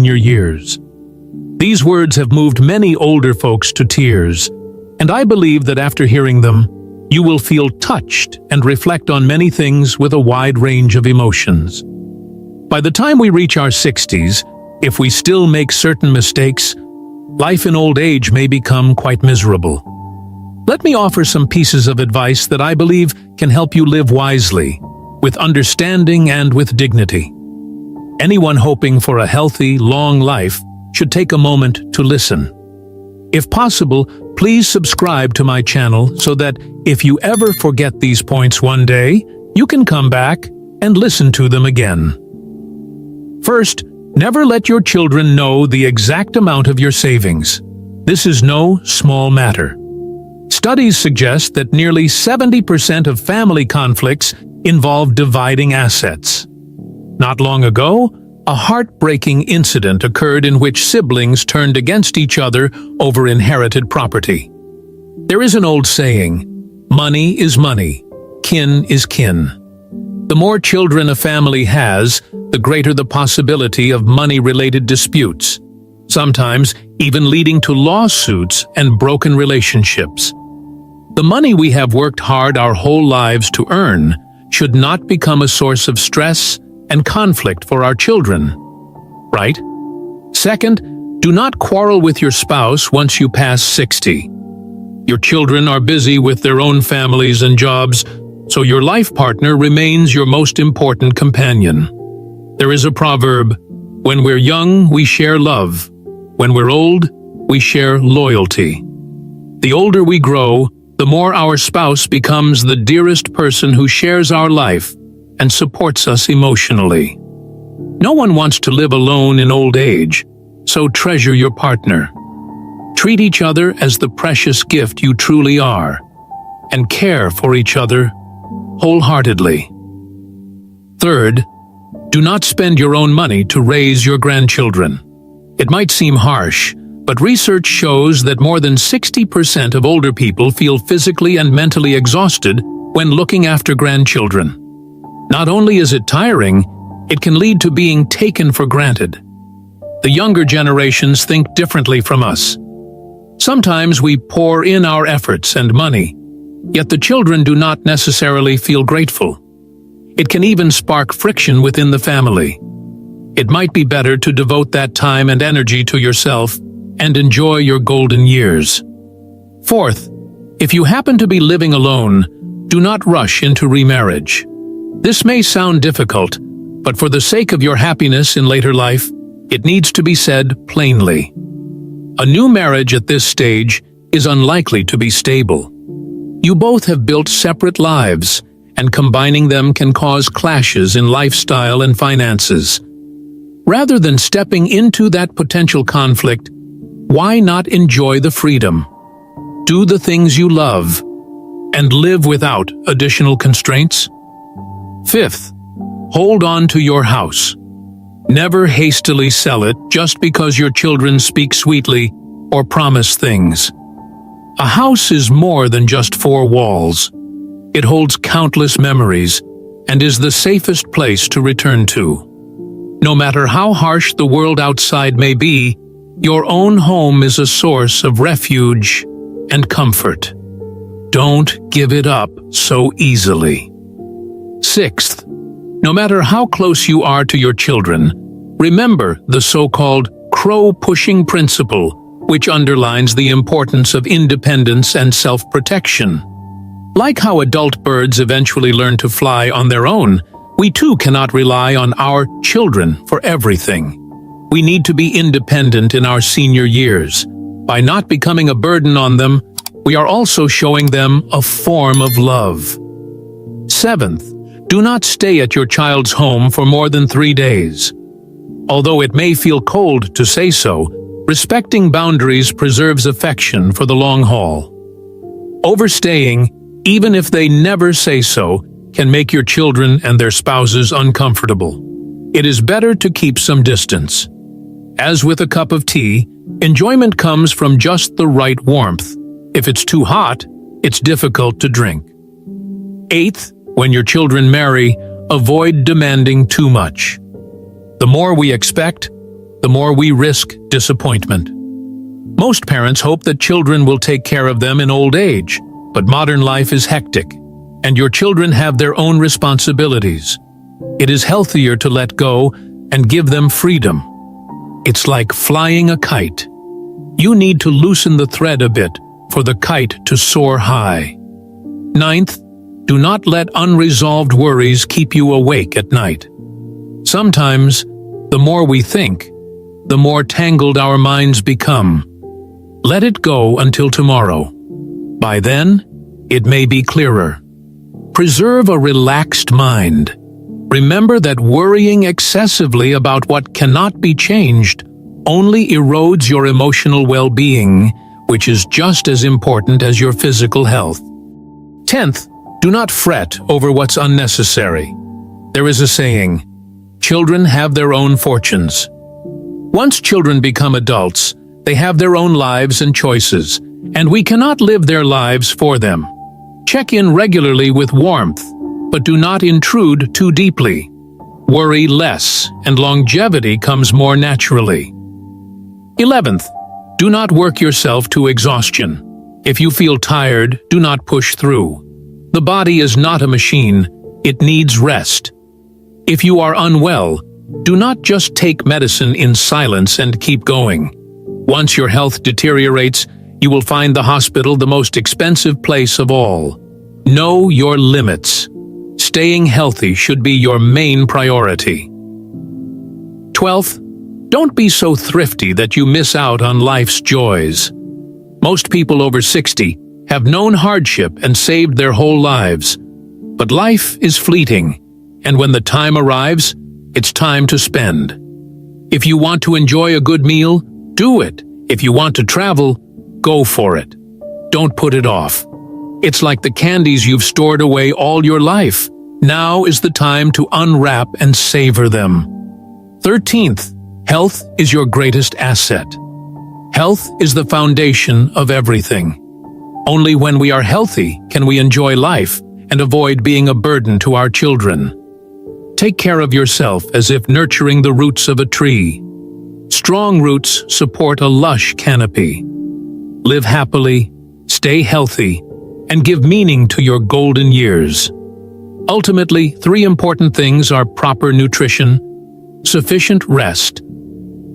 senior years. These words have moved many older folks to tears, and I believe that after hearing them, you will feel touched and reflect on many things with a wide range of emotions. By the time we reach our 60s, if we still make certain mistakes, life in old age may become quite miserable. Let me offer some pieces of advice that I believe can help you live wisely, with understanding and with dignity. Anyone hoping for a healthy, long life should take a moment to listen. If possible, please subscribe to my channel so that if you ever forget these points one day, you can come back and listen to them again. First, never let your children know the exact amount of your savings. This is no small matter. Studies suggest that nearly 70% of family conflicts involve dividing assets. Not long ago, a heartbreaking incident occurred in which siblings turned against each other over inherited property. There is an old saying, "Money is money, kin is kin." The more children a family has, the greater the possibility of money-related disputes, sometimes even leading to lawsuits and broken relationships. The money we have worked hard our whole lives to earn should not become a source of stress and conflict for our children, right? Second, do not quarrel with your spouse once you pass 60. Your children are busy with their own families and jobs, so your life partner remains your most important companion. There is a proverb, "When we're young, we share love. When we're old, we share loyalty." The older we grow, the more our spouse becomes the dearest person who shares our life and supports us emotionally. No one wants to live alone in old age, so treasure your partner. Treat each other as the precious gift you truly are, and care for each other wholeheartedly. Third, do not spend your own money to raise your grandchildren. It might seem harsh, but research shows that more than 60% of older people feel physically and mentally exhausted when looking after grandchildren. Not only is it tiring, it can lead to being taken for granted. The younger generations think differently from us. Sometimes we pour in our efforts and money, yet the children do not necessarily feel grateful. It can even spark friction within the family. It might be better to devote that time and energy to yourself and enjoy your golden years. Fourth, if you happen to be living alone, do not rush into remarriage. This may sound difficult, but for the sake of your happiness in later life, it needs to be said plainly. A new marriage at this stage is unlikely to be stable. You both have built separate lives, and combining them can cause clashes in lifestyle and finances. Rather than stepping into that potential conflict, why not enjoy the freedom? Do the things you love, and live without additional constraints? Fifth, hold on to your house. Never hastily sell it just because your children speak sweetly or promise things. A house is more than just four walls. It holds countless memories and is the safest place to return to. No matter how harsh the world outside may be, your own home is a source of refuge and comfort. Don't give it up so easily. Sixth, no matter how close you are to your children, remember the so-called crow-pushing principle, which underlines the importance of independence and self-protection. Like how adult birds eventually learn to fly on their own, we too cannot rely on our children for everything. We need to be independent in our senior years. By not becoming a burden on them, we are also showing them a form of love. Seventh, do not stay at your child's home for more than 3 days. Although it may feel cold to say so, respecting boundaries preserves affection for the long haul. Overstaying, even if they never say so, can make your children and their spouses uncomfortable. It is better to keep some distance. As with a cup of tea, enjoyment comes from just the right warmth. If it's too hot, it's difficult to drink. Eighth, when your children marry, avoid demanding too much. The more we expect, the more we risk disappointment. Most parents hope that children will take care of them in old age, but modern life is hectic, and your children have their own responsibilities. It is healthier to let go and give them freedom. It's like flying a kite. You need to loosen the thread a bit for the kite to soar high. Ninth, do not let unresolved worries keep you awake at night. Sometimes, the more we think, the more tangled our minds become. Let it go until tomorrow. By then, it may be clearer. Preserve a relaxed mind. Remember that worrying excessively about what cannot be changed only erodes your emotional well-being, which is just as important as your physical health. 10th, do not fret over what's unnecessary. There is a saying, children have their own fortunes. Once children become adults, they have their own lives and choices, and we cannot live their lives for them. Check in regularly with warmth, but do not intrude too deeply. Worry less, and longevity comes more naturally. 11th, do not work yourself to exhaustion. If you feel tired, do not push through. The body is not a machine, it needs rest. If you are unwell, do not just take medicine in silence and keep going. Once your health deteriorates, you will find the hospital the most expensive place of all. Know your limits. Staying healthy should be your main priority. 12th, don't be so thrifty that you miss out on life's joys. Most people over 60 have known hardship and saved their whole lives. But life is fleeting, and when the time arrives, it's time to spend. If you want to enjoy a good meal, do it. If you want to travel, go for it. Don't put it off. It's like the candies you've stored away all your life. Now is the time to unwrap and savor them. 13th, health is your greatest asset. Health is the foundation of everything. Only when we are healthy can we enjoy life and avoid being a burden to our children. Take care of yourself as if nurturing the roots of a tree. Strong roots support a lush canopy. Live happily, stay healthy, and give meaning to your golden years. Ultimately, 3 important things are proper nutrition, sufficient rest,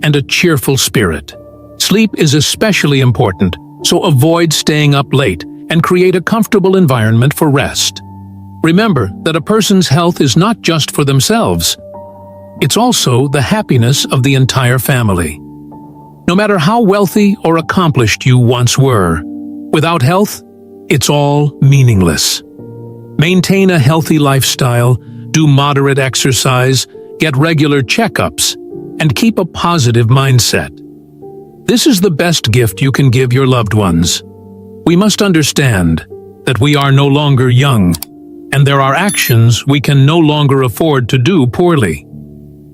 and a cheerful spirit. Sleep is especially important, so avoid staying up late and create a comfortable environment for rest. Remember that a person's health is not just for themselves. It's also the happiness of the entire family. No matter how wealthy or accomplished you once were, without health, it's all meaningless. Maintain a healthy lifestyle, do moderate exercise, get regular checkups, and keep a positive mindset. This is the best gift you can give your loved ones. We must understand that we are no longer young, and there are actions we can no longer afford to do poorly.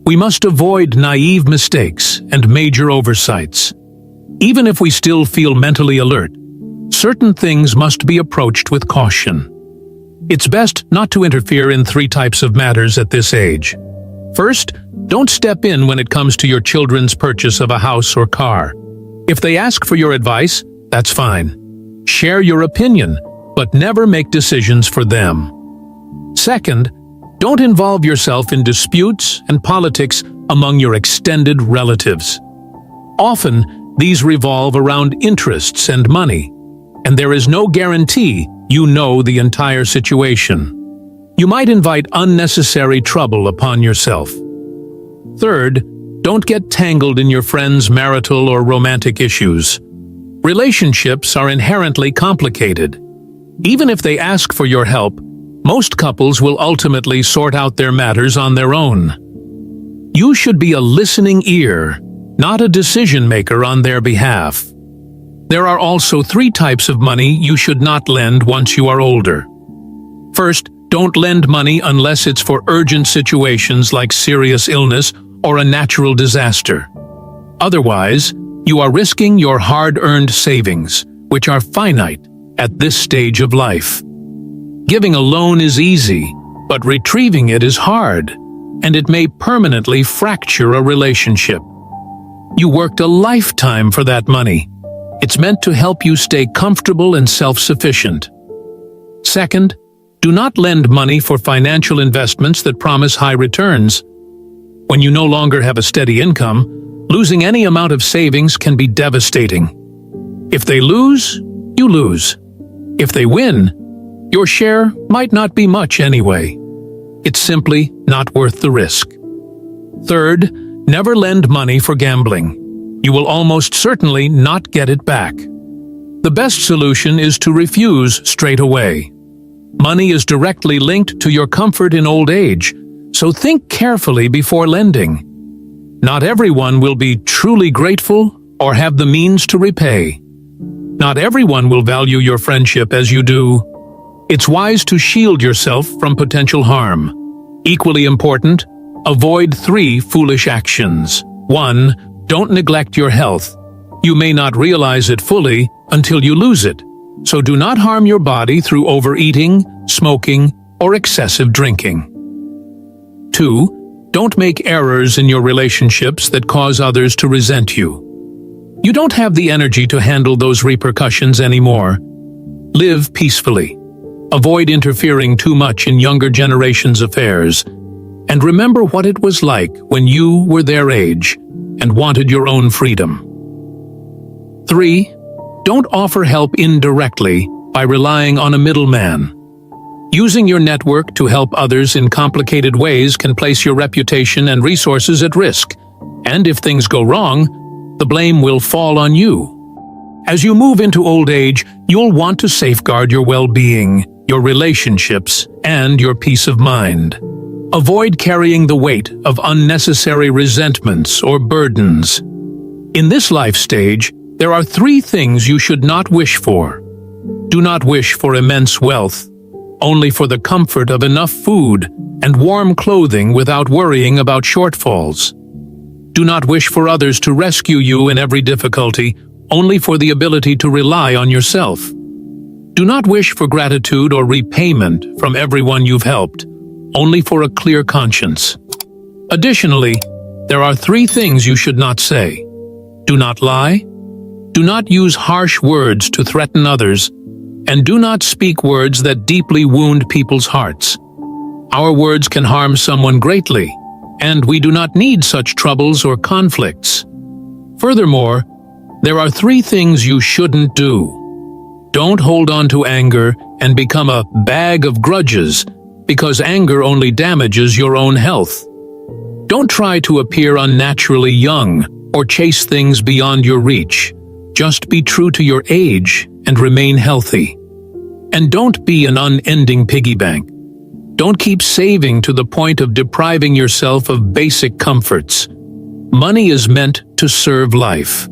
We must avoid naive mistakes and major oversights. Even if we still feel mentally alert, certain things must be approached with caution. It's best not to interfere in 3 types of matters at this age. First, don't step in when it comes to your children's purchase of a house or car. If they ask for your advice, that's fine. Share your opinion, but never make decisions for them. Second, don't involve yourself in disputes and politics among your extended relatives. Often, these revolve around interests and money, and there is no guarantee you know the entire situation. You might invite unnecessary trouble upon yourself. Third, don't get tangled in your friends' marital or romantic issues. Relationships are inherently complicated. Even if they ask for your help, most couples will ultimately sort out their matters on their own. You should be a listening ear, not a decision maker on their behalf. There are also 3 types of money you should not lend once you are older. First, don't lend money unless it's for urgent situations like serious illness or a natural disaster. Otherwise, you are risking your hard-earned savings, which are finite at this stage of life. Giving a loan is easy, but retrieving it is hard, and it may permanently fracture a relationship. You worked a lifetime for that money. It's meant to help you stay comfortable and self-sufficient. Second, do not lend money for financial investments that promise high returns. When you no longer have a steady income, losing any amount of savings can be devastating. If they lose, you lose. If they win, your share might not be much anyway. It's simply not worth the risk. Third, never lend money for gambling. You will almost certainly not get it back. The best solution is to refuse straight away. Money is directly linked to your comfort in old age, so think carefully before lending. Not everyone will be truly grateful or have the means to repay. Not everyone will value your friendship as you do. It's wise to shield yourself from potential harm. Equally important, avoid 3 foolish actions. 1. Don't neglect your health. You may not realize it fully until you lose it, so do not harm your body through overeating, smoking, or excessive drinking. 2. Don't make errors in your relationships that cause others to resent you. You don't have the energy to handle those repercussions anymore. Live peacefully. Avoid interfering too much in younger generations' affairs, and remember what it was like when you were their age and wanted your own freedom. 3. Don't offer help indirectly by relying on a middleman. Using your network to help others in complicated ways can place your reputation and resources at risk, and if things go wrong, the blame will fall on you. As you move into old age, you'll want to safeguard your well-being, your relationships, and your peace of mind. Avoid carrying the weight of unnecessary resentments or burdens. In this life stage, there are 3 things you should not wish for. Do not wish for immense wealth, only for the comfort of enough food and warm clothing without worrying about shortfalls. Do not wish for others to rescue you in every difficulty, only for the ability to rely on yourself. Do not wish for gratitude or repayment from everyone you've helped, only for a clear conscience. Additionally, there are 3 things you should not say. Do not lie, do not use harsh words to threaten others, and do not speak words that deeply wound people's hearts. Our words can harm someone greatly, and we do not need such troubles or conflicts. Furthermore, there are 3 things you shouldn't do. Don't hold on to anger and become a bag of grudges, because anger only damages your own health. Don't try to appear unnaturally young or chase things beyond your reach. Just be true to your age and remain healthy. And don't be an unending piggy bank. Don't keep saving to the point of depriving yourself of basic comforts. Money is meant to serve life.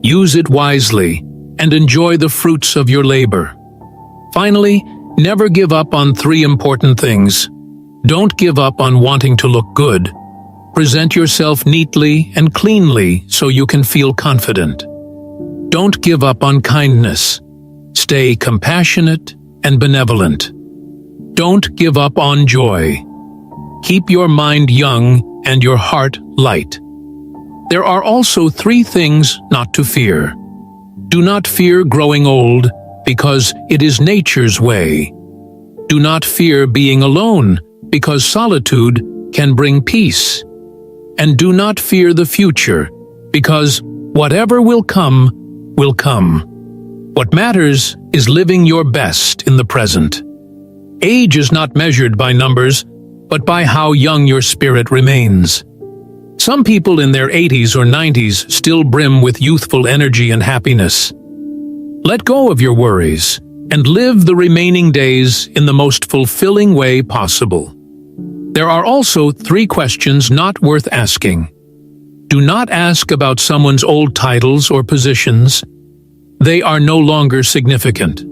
Use it wisely and enjoy the fruits of your labor. Finally, never give up on 3 important things. Don't give up on wanting to look good. Present yourself neatly and cleanly so you can feel confident. Don't give up on kindness. Stay compassionate and benevolent. Don't give up on joy. Keep your mind young and your heart light. There are also 3 things not to fear. Do not fear growing old, because it is nature's way. Do not fear being alone, because solitude can bring peace. And do not fear the future, because whatever will come, will come. What matters is living your best in the present. Age is not measured by numbers, but by how young your spirit remains. Some people in their 80s or 90s still brim with youthful energy and happiness. Let go of your worries and live the remaining days in the most fulfilling way possible. There are also 3 questions not worth asking. Do not ask about someone's old titles or positions. They are no longer significant.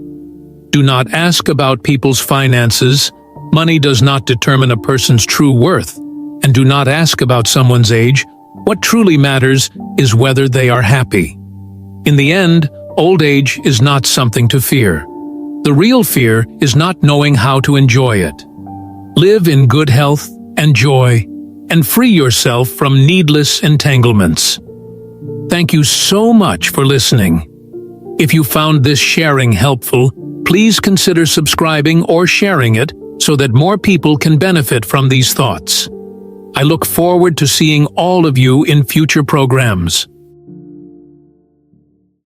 Do not ask about people's finances. Money does not determine a person's true worth. And do not ask about someone's age. What truly matters is whether they are happy. In the end, old age is not something to fear. The real fear is not knowing how to enjoy it. Live in good health and joy, and free yourself from needless entanglements. Thank you so much for listening. If you found this sharing helpful, please consider subscribing or sharing it so that more people can benefit from these thoughts. I look forward to seeing all of you in future programs.